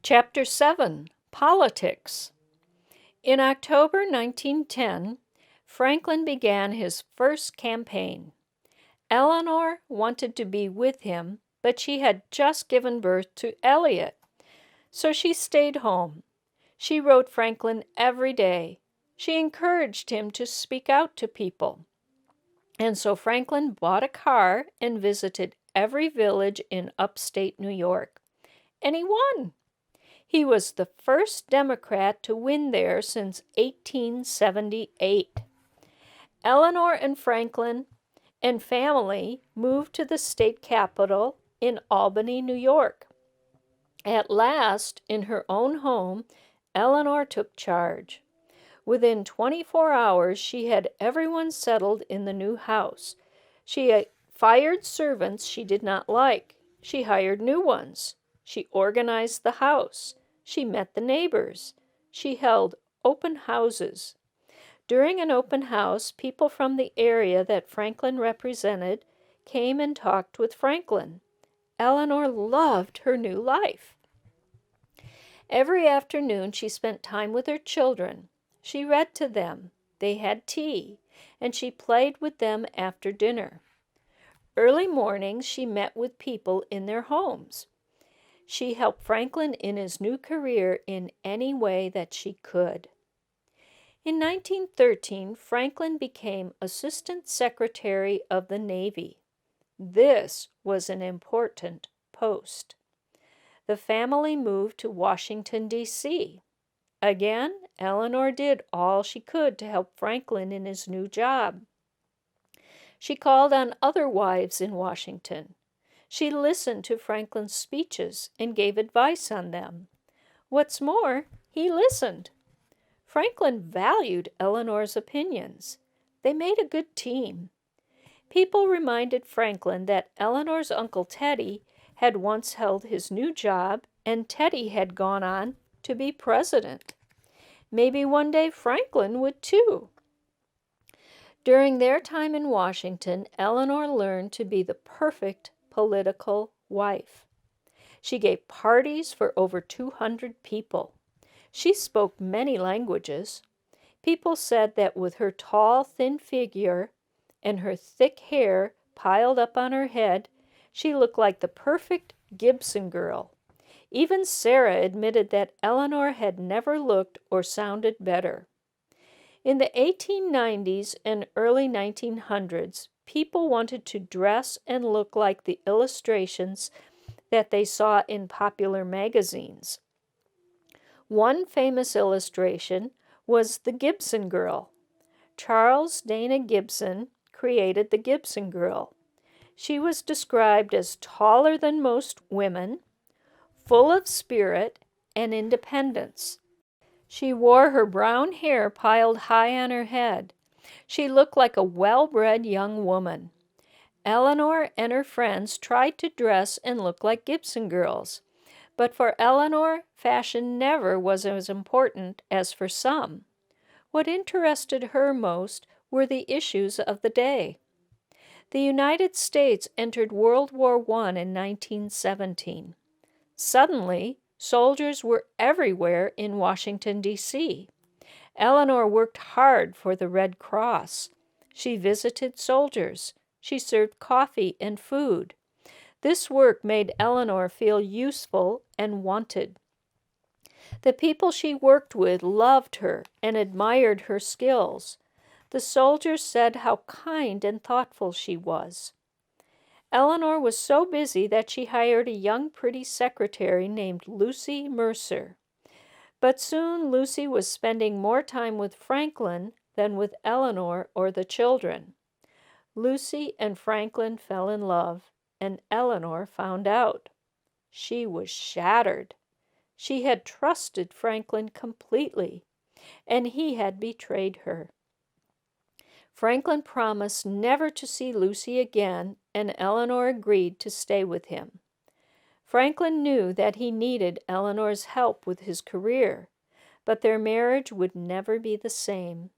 Chapter 7, Politics. In October 1910, Franklin began his first campaign. Eleanor wanted to be with him, but she had just given birth to Elliot, so she stayed home. She wrote Franklin every day. She encouraged him to speak out to people. And so Franklin bought a car and visited every village in upstate New York. And he won. He was the first Democrat to win there since 1878. Eleanor and Franklin and family moved to the state capital in Albany, New York. At last, in her own home, Eleanor took charge. Within 24 hours, she had everyone settled in the new house. She fired servants she did not like. She hired new ones. She organized the house. She met the neighbors. She held open houses. During an open house, people from the area that Franklin represented came and talked with Franklin. Eleanor loved her new life. Every afternoon, she spent time with her children. She read to them. They had tea, and she played with them after dinner. Early mornings, she met with people in their homes. She helped Franklin in his new career in any way that she could. In 1913, Franklin became Assistant Secretary of the Navy. This was an important post. The family moved to Washington, D.C. Again, Eleanor did all she could to help Franklin in his new job. She called on other wives in Washington. She listened to Franklin's speeches and gave advice on them. What's more, he listened. Franklin valued Eleanor's opinions. They made a good team. People reminded Franklin that Eleanor's Uncle Teddy had once held his new job, and Teddy had gone on to be president. Maybe one day Franklin would too. During their time in Washington, Eleanor learned to be the perfect political wife. She gave parties for over 200 people. She spoke many languages. People said that with her tall, thin figure and her thick hair piled up on her head, she looked like the perfect Gibson girl. Even Sarah admitted that Eleanor had never looked or sounded better. In the 1890s and early 1900s, people wanted to dress and look like the illustrations that they saw in popular magazines. One famous illustration was the Gibson girl. Charles Dana Gibson created the Gibson girl. She was described as taller than most women, full of spirit and independence. She wore her brown hair piled high on her head. She looked like a well-bred young woman. Eleanor and her friends tried to dress and look like Gibson girls, but for Eleanor, fashion never was as important as for some. What interested her most were the issues of the day. The United States entered World War I in 1917. Suddenly, soldiers were everywhere in Washington, D.C. Eleanor worked hard for the Red Cross. She visited soldiers. She served coffee and food. This work made Eleanor feel useful and wanted. The people she worked with loved her and admired her skills. The soldiers said how kind and thoughtful she was. Eleanor was so busy that she hired a young, pretty secretary named Lucy Mercer. But soon Lucy was spending more time with Franklin than with Eleanor or the children. Lucy and Franklin fell in love, and Eleanor found out. She was shattered. She had trusted Franklin completely, and he had betrayed her. Franklin promised never to see Lucy again, and Eleanor agreed to stay with him. Franklin knew that he needed Eleanor's help with his career, but their marriage would never be the same.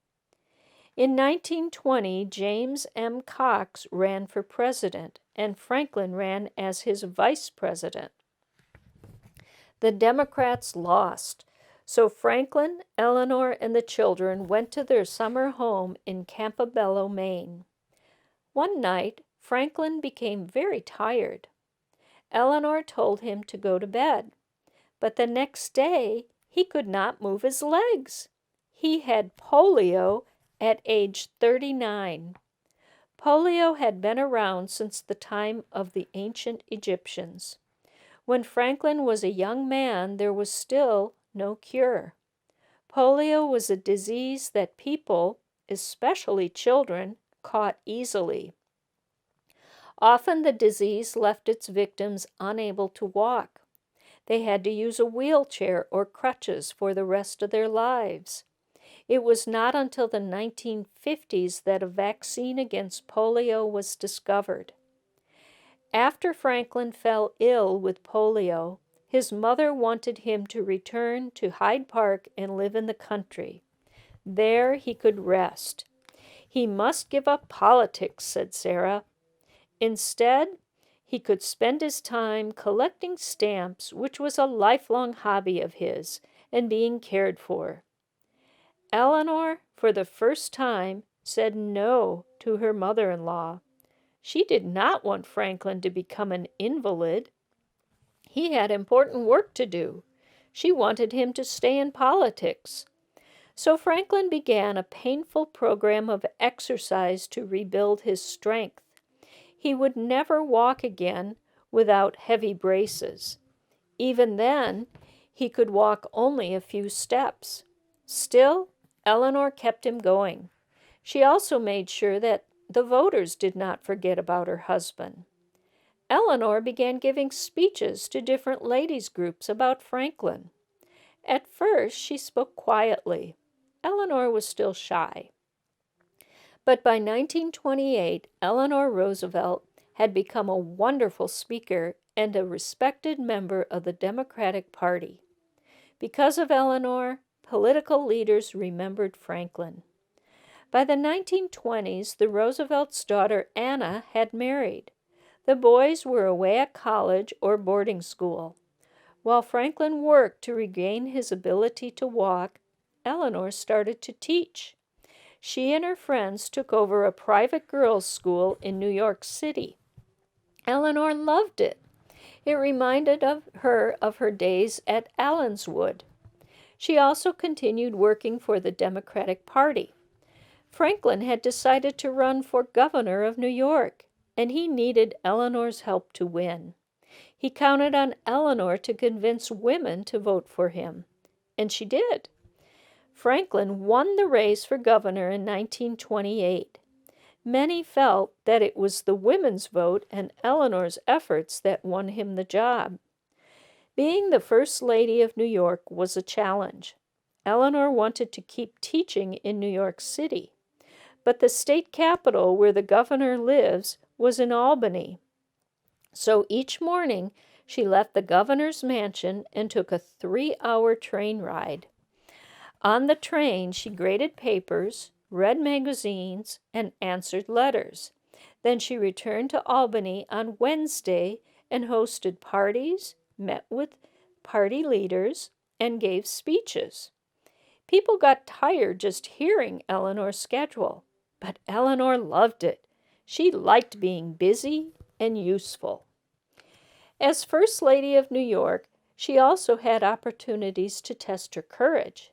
In 1920, James M. Cox ran for president, and Franklin ran as his vice president. The Democrats lost, so Franklin, Eleanor, and the children went to their summer home in Campobello, Maine. One night, Franklin became very tired. Eleanor told him to go to bed, but the next day he could not move his legs. He had polio at age 39. Polio had been around since the time of the ancient Egyptians. When Franklin was a young man, there was still no cure. Polio was a disease that people, especially children, caught easily. Often the disease left its victims unable to walk. They had to use a wheelchair or crutches for the rest of their lives. It was not until the 1950s that a vaccine against polio was discovered. After Franklin fell ill with polio, his mother wanted him to return to Hyde Park and live in the country. There he could rest. He must give up politics, said Sarah. Instead, he could spend his time collecting stamps, which was a lifelong hobby of his, and being cared for. Eleanor, for the first time, said no to her mother-in-law. She did not want Franklin to become an invalid. He had important work to do. She wanted him to stay in politics. So Franklin began a painful program of exercise to rebuild his strength. He would never walk again without heavy braces. Even then, he could walk only a few steps. Still, Eleanor kept him going. She also made sure that the voters did not forget about her husband. Eleanor began giving speeches to different ladies' groups about Franklin. At first, she spoke quietly. Eleanor was still shy. But by 1928, Eleanor Roosevelt had become a wonderful speaker and a respected member of the Democratic Party. Because of Eleanor, political leaders remembered Franklin. By the 1920s, the Roosevelts' daughter Anna had married. The boys were away at college or boarding school. While Franklin worked to regain his ability to walk, Eleanor started to teach. She and her friends took over a private girls' school in New York City. Eleanor loved it. It reminded her of her days at Allenswood. She also continued working for the Democratic Party. Franklin had decided to run for governor of New York, and he needed Eleanor's help to win. He counted on Eleanor to convince women to vote for him, and she did. Franklin won the race for governor in 1928. Many felt that it was the women's vote and Eleanor's efforts that won him the job. Being the First Lady of New York was a challenge. Eleanor wanted to keep teaching in New York City, but the state capital where the governor lives was in Albany. So each morning she left the governor's mansion and took a 3-hour train ride. On the train, she graded papers, read magazines, and answered letters. Then she returned to Albany on Wednesday and hosted parties, met with party leaders, and gave speeches. People got tired just hearing Eleanor's schedule, but Eleanor loved it. She liked being busy and useful. As First Lady of New York, she also had opportunities to test her courage.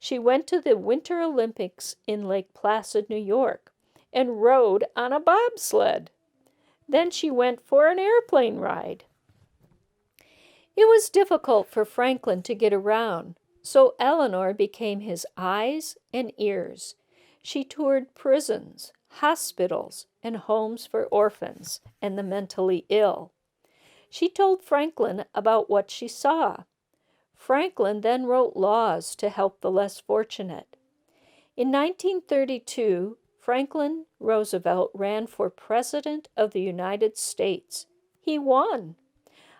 She went to the Winter Olympics in Lake Placid, New York, and rode on a bobsled. Then she went for an airplane ride. It was difficult for Franklin to get around, so Eleanor became his eyes and ears. She toured prisons, hospitals, and homes for orphans and the mentally ill. She told Franklin about what she saw. Franklin then wrote laws to help the less fortunate. In 1932, Franklin Roosevelt ran for President of the United States. He won.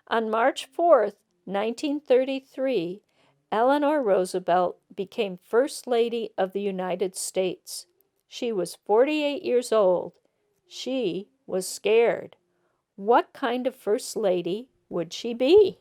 On March 4, 1933, Eleanor Roosevelt became First Lady of the United States. She was 48 years old. She was scared. What kind of First Lady would she be?